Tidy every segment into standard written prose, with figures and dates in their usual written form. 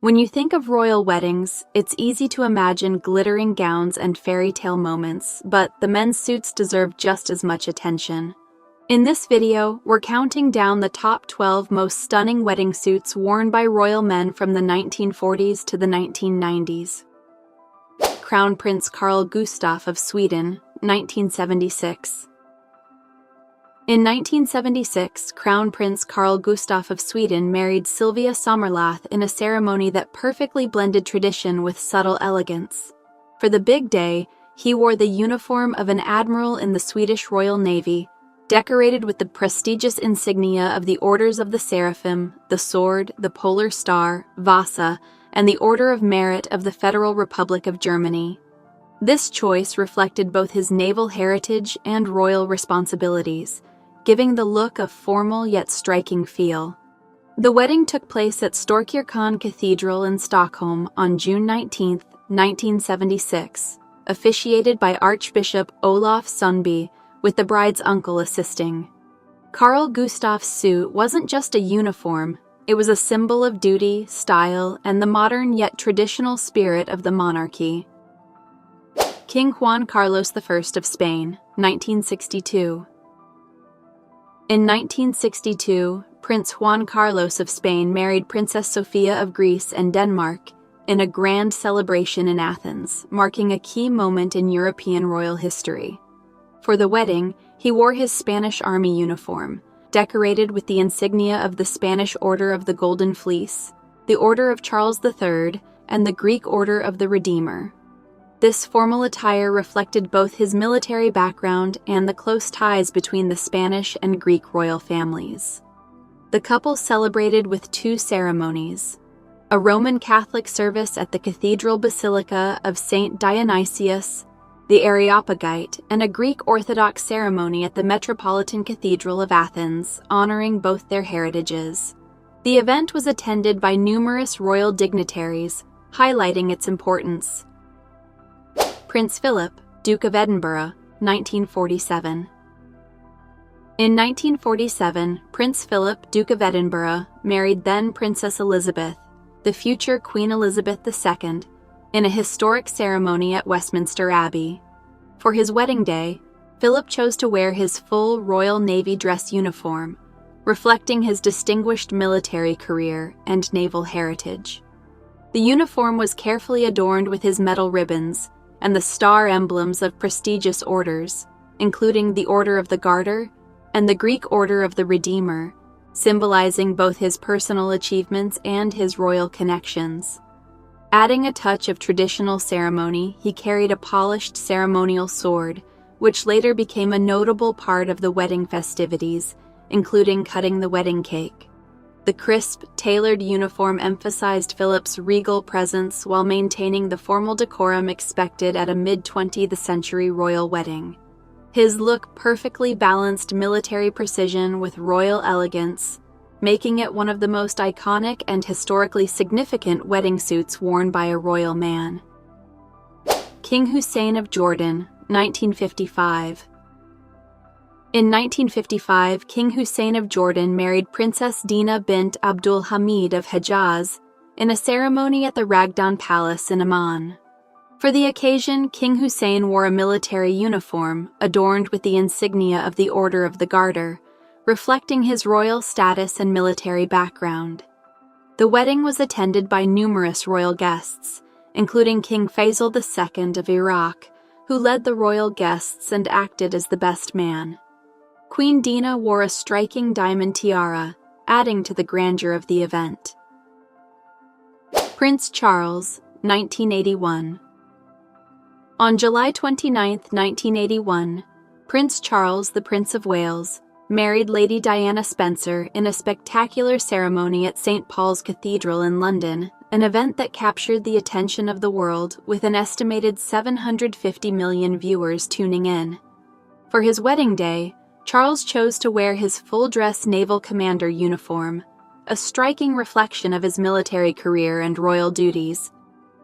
When you think of royal weddings, it's easy to imagine glittering gowns and fairy tale moments, but the men's suits deserve just as much attention. In this video, we're counting down the top 12 most stunning wedding suits worn by royal men from the 1940s to the 1990s. Crown Prince Carl Gustaf of Sweden, 1976. In 1976, Crown Prince Carl Gustaf of Sweden married Silvia Sommerlath in a ceremony that perfectly blended tradition with subtle elegance. For the big day, he wore the uniform of an admiral in the Swedish Royal Navy, decorated with the prestigious insignia of the Orders of the Seraphim, the Sword, the Polar Star, Vasa, and the Order of Merit of the Federal Republic of Germany. This choice reflected both his naval heritage and royal responsibilities, giving the look a formal yet striking feel. The wedding took place at Storkyrkan Cathedral in Stockholm on June 19, 1976, officiated by Archbishop Olof Sundby, with the bride's uncle assisting. Carl Gustaf's suit wasn't just a uniform, it was a symbol of duty, style, and the modern yet traditional spirit of the monarchy. King Juan Carlos I of Spain, 1962. In 1962, Prince Juan Carlos of Spain married Princess Sofia of Greece and Denmark in a grand celebration in Athens, marking a key moment in European royal history. For the wedding, he wore his Spanish Army uniform, decorated with the insignia of the Spanish Order of the Golden Fleece, the Order of Charles III, and the Greek Order of the Redeemer. This formal attire reflected both his military background and the close ties between the Spanish and Greek royal families. The couple celebrated with two ceremonies: a Roman Catholic service at the Cathedral Basilica of St. Dionysius, the Areopagite, and a Greek Orthodox ceremony at the Metropolitan Cathedral of Athens, honoring both their heritages. The event was attended by numerous royal dignitaries, highlighting its importance. Prince Philip, Duke of Edinburgh, 1947. In 1947, Prince Philip, Duke of Edinburgh, married then Princess Elizabeth, the future Queen Elizabeth II, in a historic ceremony at Westminster Abbey. For his wedding day, Philip chose to wear his full Royal Navy dress uniform, reflecting his distinguished military career and naval heritage. The uniform was carefully adorned with his metal ribbons and the star emblems of prestigious orders, including the Order of the Garter and the Greek Order of the Redeemer, symbolizing both his personal achievements and his royal connections. Adding a touch of traditional ceremony, he carried a polished ceremonial sword, which later became a notable part of the wedding festivities, including cutting the wedding cake. The crisp, tailored uniform emphasized Philip's regal presence while maintaining the formal decorum expected at a mid-20th century royal wedding. His look perfectly balanced military precision with royal elegance, making it one of the most iconic and historically significant wedding suits worn by a royal man. King Hussein of Jordan, 1955. In 1955, King Hussein of Jordan married Princess Dina bint Abdul Hamid of Hejaz in a ceremony at the Ragdan Palace in Amman. For the occasion, King Hussein wore a military uniform adorned with the insignia of the Order of the Garter, reflecting his royal status and military background. The wedding was attended by numerous royal guests, including King Faisal II of Iraq, who led the royal guests and acted as the best man. Queen Dina wore a striking diamond tiara, adding to the grandeur of the event. Prince Charles, 1981. On July 29, 1981, Prince Charles, the Prince of Wales, married Lady Diana Spencer in a spectacular ceremony at St. Paul's Cathedral in London, an event that captured the attention of the world with an estimated 750 million viewers tuning in. For his wedding day, Charles chose to wear his full-dress naval commander uniform, a striking reflection of his military career and royal duties.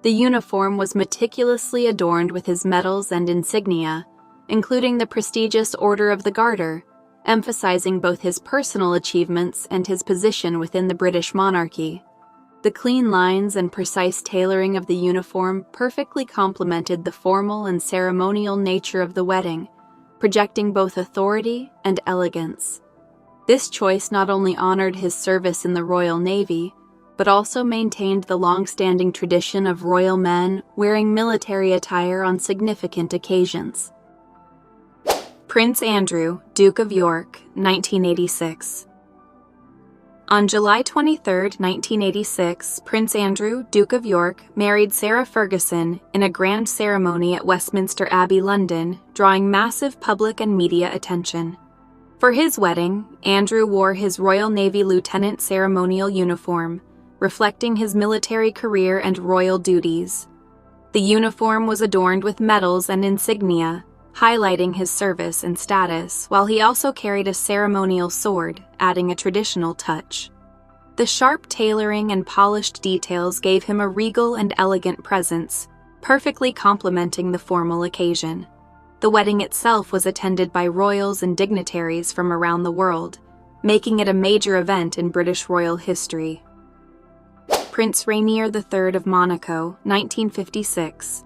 The uniform was meticulously adorned with his medals and insignia, including the prestigious Order of the Garter, emphasizing both his personal achievements and his position within the British monarchy. The clean lines and precise tailoring of the uniform perfectly complemented the formal and ceremonial nature of the wedding, projecting both authority and elegance. This choice not only honored his service in the Royal Navy, but also maintained the long-standing tradition of royal men wearing military attire on significant occasions. Prince Andrew, Duke of York, 1986. On July 23, 1986, Prince Andrew, Duke of York, married Sarah Ferguson in a grand ceremony at Westminster Abbey, London, drawing massive public and media attention. For his wedding, Andrew wore his Royal Navy lieutenant ceremonial uniform, reflecting his military career and royal duties. The uniform was adorned with medals and insignia, highlighting his service and status, while he also carried a ceremonial sword, adding a traditional touch. The sharp tailoring and polished details gave him a regal and elegant presence, perfectly complementing the formal occasion. The wedding itself was attended by royals and dignitaries from around the world, making it a major event in British royal history. Prince Rainier III of Monaco, 1956.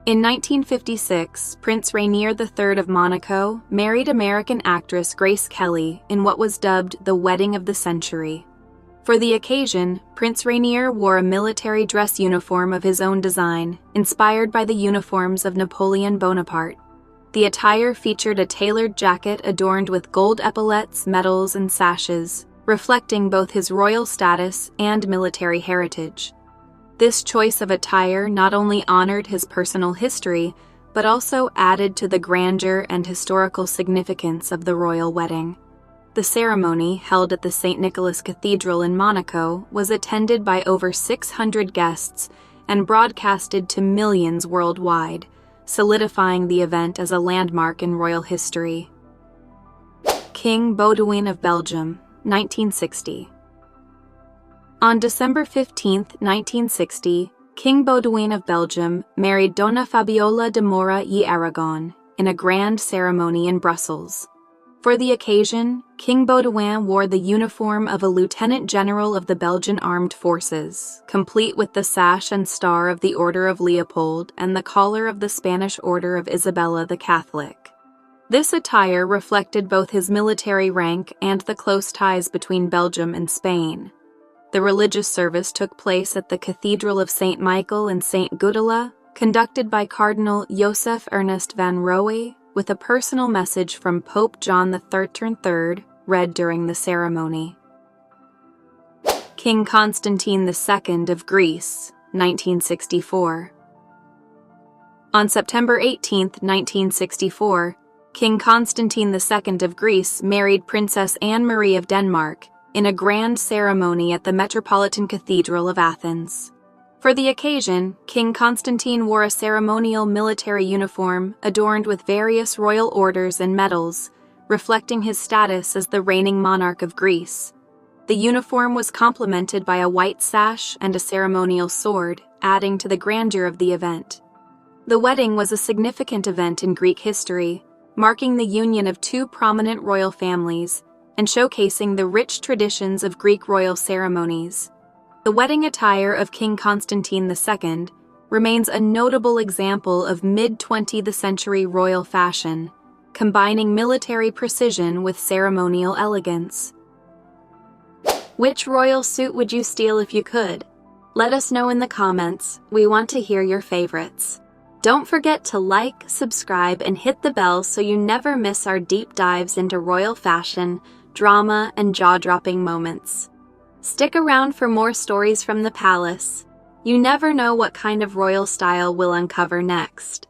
In 1956, Prince Rainier III of Monaco married American actress Grace Kelly in what was dubbed the Wedding of the Century. For the occasion, Prince Rainier wore a military dress uniform of his own design, inspired by the uniforms of Napoleon Bonaparte. The attire featured a tailored jacket adorned with gold epaulets, medals, and sashes, reflecting both his royal status and military heritage. This choice of attire not only honored his personal history, but also added to the grandeur and historical significance of the royal wedding. The ceremony, held at the St. Nicholas Cathedral in Monaco, was attended by over 600 guests and broadcasted to millions worldwide, solidifying the event as a landmark in royal history. King Baudouin of Belgium, 1960. On December 15, 1960, King Baudouin of Belgium married Donna Fabiola de Mora y Aragon in a grand ceremony in Brussels. For the occasion, King Baudouin wore the uniform of a lieutenant general of the Belgian Armed Forces, complete with the sash and star of the Order of Leopold and the collar of the Spanish Order of Isabella the Catholic. This attire reflected both his military rank and the close ties between Belgium and Spain. The religious service took place at the Cathedral of St. Michael and St. Gudula, conducted by Cardinal Joseph Ernest van Rooij, with a personal message from Pope John XXIII read during the ceremony. King Constantine II of Greece, 1964. On September 18, 1964, King Constantine II of Greece married Princess Anne-Marie of Denmark in a grand ceremony at the Metropolitan Cathedral of Athens. For the occasion, King Constantine wore a ceremonial military uniform adorned with various royal orders and medals, reflecting his status as the reigning monarch of Greece. The uniform was complemented by a white sash and a ceremonial sword, adding to the grandeur of the event. The wedding was a significant event in Greek history, marking the union of two prominent royal families and showcasing the rich traditions of Greek royal ceremonies. The wedding attire of King Constantine II remains a notable example of mid-20th century royal fashion, combining military precision with ceremonial elegance. Which royal suit would you steal if you could? Let us know in the comments. We want to hear your favorites. Don't forget to like, subscribe, and hit the bell so you never miss our deep dives into royal fashion, drama, and jaw-dropping moments. Stick around for more stories from the palace. You never know what kind of royal style we'll uncover next.